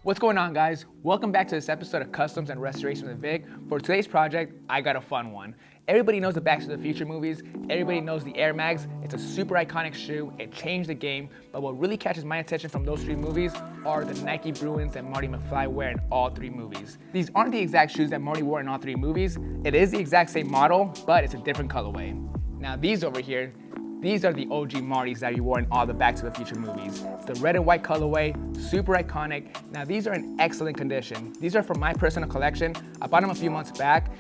What's going on, guys? Welcome back to this episode of Customs and Restoration with Vic. For today's project, I got a fun one. Everybody knows the Back to the Future movies. Everybody knows the Air Mags. It's a super iconic shoe. It changed the game. But what really catches my attention from those three movies are the Nike Bruins that Marty McFly wear in all three movies. These aren't the exact shoes that Marty wore in all three movies. It is the exact same model, but it's a different colorway. Now these over here, these are the OG Martys that he wore in all the Back to the Future movies. It's the red and white colorway, super iconic. Now these are in excellent condition. These are from my personal collection. I bought them a few months back.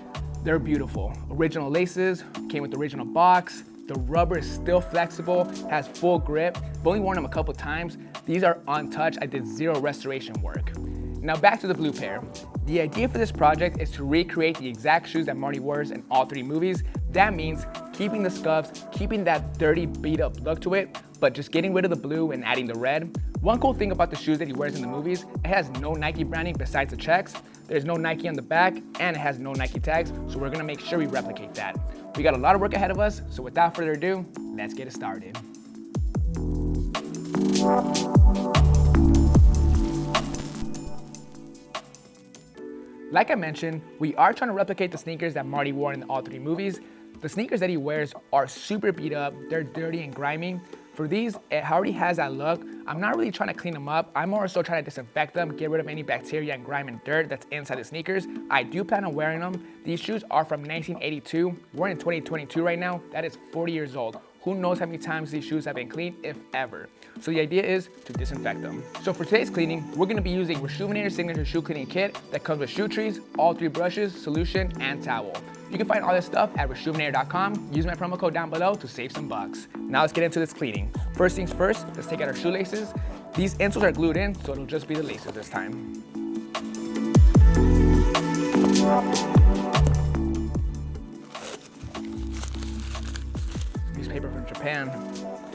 They're beautiful. Original laces, came with the original box. The rubber is still flexible, has full grip. I've only worn them a couple times. These are untouched. I did zero restoration work. Now back to the blue pair. The idea for this project is to recreate the exact shoes that Marty wears in all three movies. That means keeping the scuffs, keeping that dirty, beat up look to it, but just getting rid of the blue and adding the red. One cool thing about the shoes that he wears in the movies, it has no Nike branding besides the checks. There's no Nike on the back, and it has no Nike tags, so we're gonna make sure we replicate that. We got a lot of work ahead of us, so without further ado, let's get it started. Like I mentioned, we are trying to replicate the sneakers that Marty wore in all three movies. The sneakers that he wears are super beat up, they're dirty and grimy. For these, it already has that look. I'm not really trying to clean them up. I'm more so trying to disinfect them, get rid of any bacteria and grime and dirt that's inside the sneakers. I do plan on wearing them. These shoes are from 1982. We're in 2022 right now. That is 40 years old. Who knows how many times these shoes have been cleaned, if ever. So the idea is to disinfect them. So for today's cleaning, we're gonna be using RESHOEVN8R Signature Shoe Cleaning Kit that comes with shoe trees, all three brushes, solution, and towel. You can find all this stuff at RESHOEVN8R.com. Use my promo code down below to save some bucks. Now let's get into this cleaning. First things first, let's take out our shoelaces. These insoles are glued in, so it'll just be the laces this time. Paper from Japan.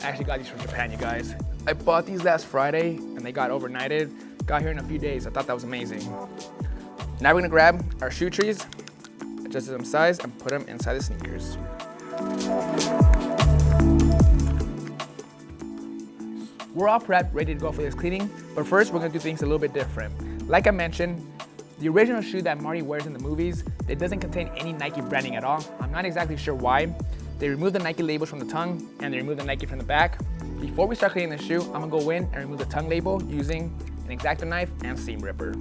I actually got these from Japan, you guys. I bought these last Friday and they got overnighted. Got here in a few days. I thought that was amazing. Now we're gonna grab our shoe trees, adjust them size, and put them inside the sneakers. We're all prepped, ready to go for this cleaning, but first we're gonna do things a little bit different. Like I mentioned, the original shoe that Marty wears in the movies, it doesn't contain any Nike branding at all. I'm not exactly sure why. They remove the Nike labels from the tongue and they remove the Nike from the back. Before we start cleaning the shoe, I'm gonna go in and remove the tongue label using an X-Acto knife and seam ripper.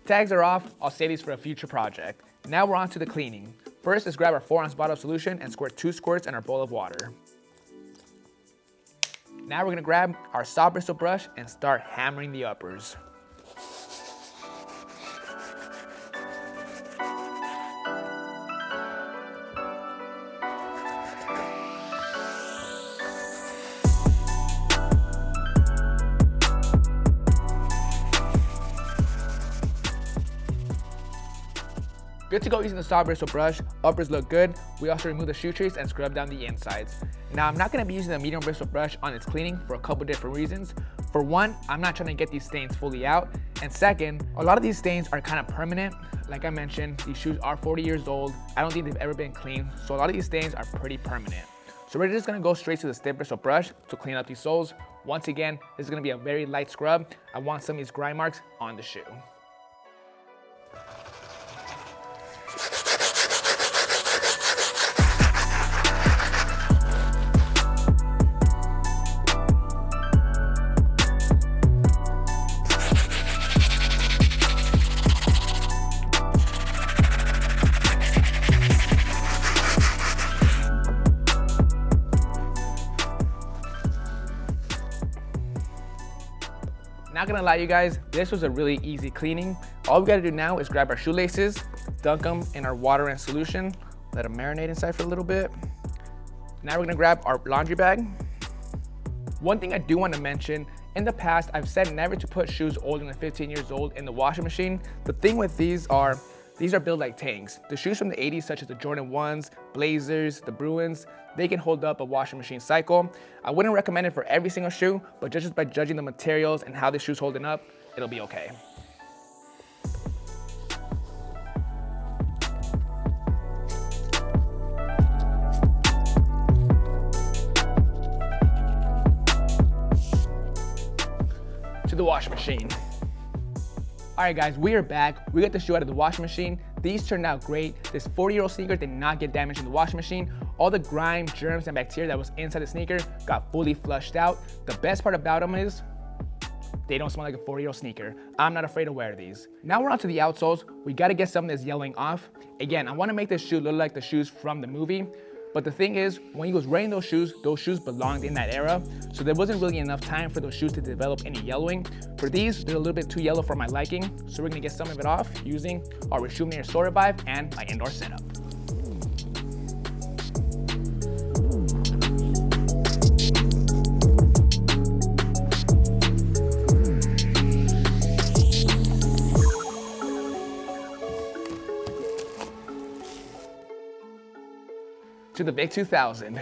Tags are off, I'll save these for a future project. Now we're on to the cleaning. First, let's grab our 4-ounce bottle of solution and squirt 2 squirts in our bowl of water. Now we're gonna grab our saw bristle brush and start hammering the uppers. Good to go using the saw bristle brush. Uppers look good. We also remove the shoe trees and scrub down the insides. Now I'm not gonna be using the medium bristle brush on its cleaning for a couple different reasons. For one, I'm not trying to get these stains fully out. And second, a lot of these stains are kind of permanent. Like I mentioned, these shoes are 40 years old. I don't think they've ever been cleaned. So a lot of these stains are pretty permanent. So we're just gonna go straight to the stiff bristle brush to clean up these soles. Once again, this is gonna be a very light scrub. I want some of these grime marks on the shoe. Not gonna lie, you guys, this was a really easy cleaning. All we gotta do now is grab our shoelaces, dunk them in our water and solution, let them marinate inside for a little bit. Now we're gonna grab our laundry bag. One thing I do wanna mention, in the past, I've said never to put shoes older than 15 years old in the washing machine. The thing with these are built like tanks. The shoes from the 80s, such as the Jordan 1s, Blazers, the Bruins, they can hold up a washing machine cycle. I wouldn't recommend it for every single shoe, but just by judging the materials and how the shoe's holding up, it'll be okay. washing machine. All right guys, we are back. We got the shoe out of the washing machine. These turned out great. This 40-year-old sneaker did not get damaged in the washing machine. All the grime, germs, and bacteria that was inside the sneaker got fully flushed out. The best part about them is they don't smell like a 40-year-old sneaker. I'm not afraid to wear these. Now we're on to the outsoles. We gotta get something that's yellowing off. Again, I wanna make this shoe look like the shoes from the movie. But the thing is, when he was wearing those shoes belonged in that era, so there wasn't really enough time for those shoes to develop any yellowing. For these, they're a little bit too yellow for my liking, so we're gonna get some of it off using our RESHOEVN8R Store Revive and my indoor setup. To the Vick 2000.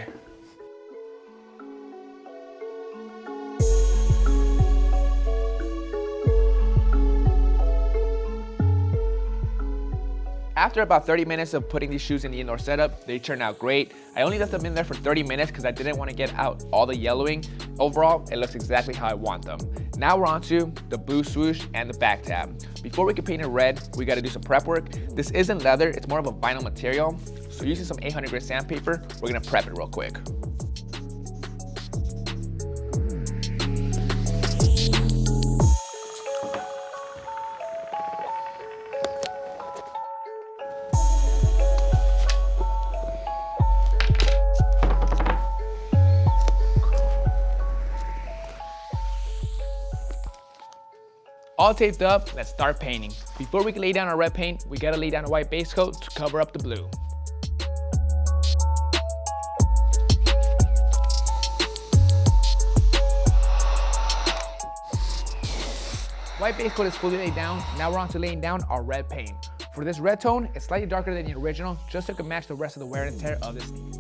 After about 30 minutes of putting these shoes in the indoor setup, they turned out great. I only left them in there for 30 minutes because I didn't want to get out all the yellowing. Overall, it looks exactly how I want them. Now we're on to the blue swoosh and the back tab. Before we can paint it red, we got to do some prep work. This isn't leather, it's more of a vinyl material. So using some 800 grit sandpaper, we're gonna prep it real quick. All taped up, let's start painting. Before we can lay down our red paint, we gotta lay down a white base coat to cover up the blue. White base coat is fully laid down. Now we're on to laying down our red paint. For this red tone, it's slightly darker than the original, just so it can match the rest of the wear and tear of this sneaker.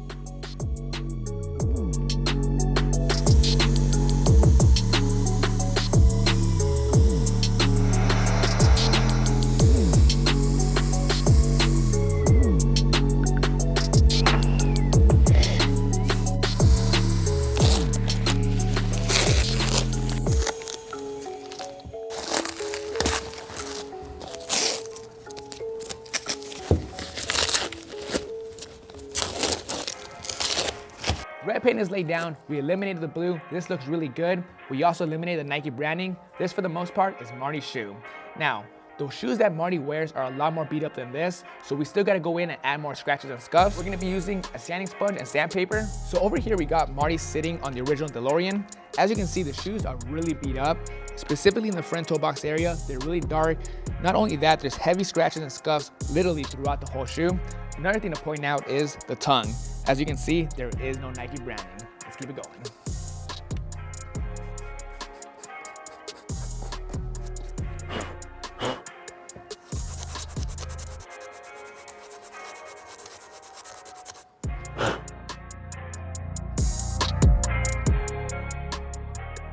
Red paint is laid down. We eliminated the blue. This looks really good. We also eliminated the Nike branding. This, for the most part, is Marty's shoe. Now, those shoes that Marty wears are a lot more beat up than this, so we still gotta go in and add more scratches and scuffs. We're gonna be using a sanding sponge and sandpaper. So over here, we got Marty sitting on the original DeLorean. As you can see, the shoes are really beat up, specifically in the front toe box area. They're really dark. Not only that, there's heavy scratches and scuffs literally throughout the whole shoe. Another thing to point out is the tongue. As you can see, there is no Nike branding. Let's keep it going.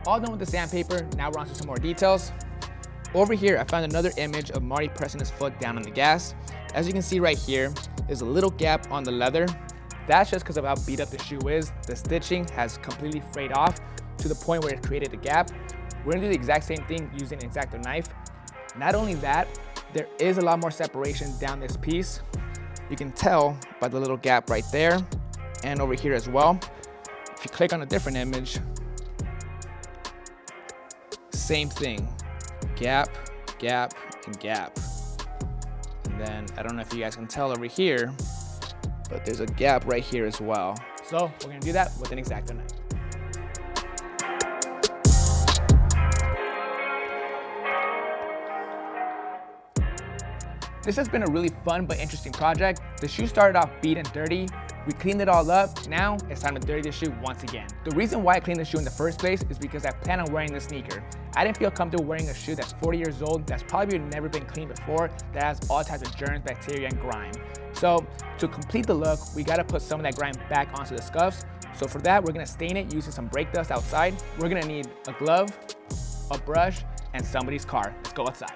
All done with the sandpaper, now we're on to some more details. Over here, I found another image of Marty pressing his foot down on the gas. As you can see right here, there's a little gap on the leather. That's just because of how beat up the shoe is. The stitching has completely frayed off to the point where it created a gap. We're gonna do the exact same thing using an X-Acto knife. Not only that, there is a lot more separation down this piece. You can tell by the little gap right there and over here as well. If you click on a different image, same thing, gap, gap, and gap. And then, I don't know if you guys can tell over here, but there's a gap right here as well. So we're gonna do that with an X-Acto knife. This has been a really fun but interesting project. The shoe started off beat and dirty. We cleaned it all up. Now it's time to dirty the shoe once again. The reason why I cleaned the shoe in the first place is because I plan on wearing this sneaker. I didn't feel comfortable wearing a shoe that's 40 years old, that's probably never been cleaned before, that has all types of germs, bacteria, and grime. So to complete the look, we gotta put some of that grime back onto the scuffs. So for that, we're gonna stain it using some brake dust outside. We're gonna need a glove, a brush, and somebody's car. Let's go outside.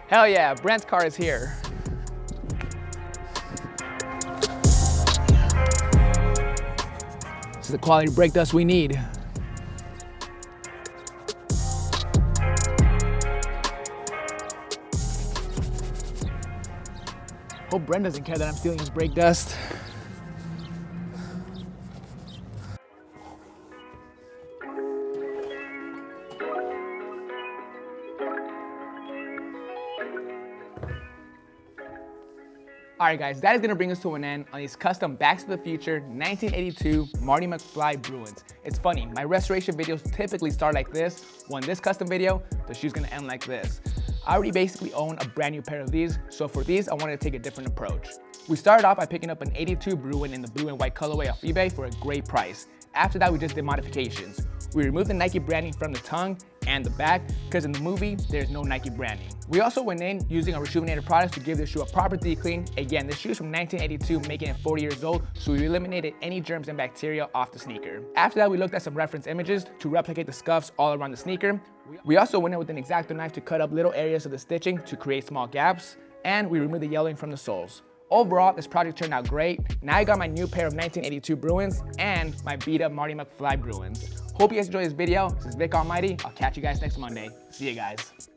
Hell yeah, Brent's car is here. This is the quality brake dust we need. Hope Brent doesn't care that I'm stealing his brake dust. Alright guys, that is going to bring us to an end on these custom Back to the Future 1982 Marty McFly Bruins. It's funny, my restoration videos typically start like this. Well, in this custom video, the shoe's going to end like this. I already basically own a brand new pair of these, so for these I wanted to take a different approach. We started off by picking up an 82 Bruin in the blue and white colorway off eBay for a great price. After that we just did modifications. We removed the Nike branding from the tongue and the back because in the movie there's no Nike branding. We also went in using our RESHOEVN8R products to give this shoe a proper de-clean. Again, this shoe is from 1982, making it 40 years old, so we eliminated any germs and bacteria off the sneaker. After that we looked at some reference images to replicate the scuffs all around the sneaker. We also went in with an X-Acto knife to cut up little areas of the stitching to create small gaps, and we removed the yellowing from the soles. Overall, this project turned out great. Now I got my new pair of 1982 Bruins and my beat up Marty McFly Bruins. Hope you guys enjoyed this video. This is Vick Almighty. I'll catch you guys next Monday. See you guys.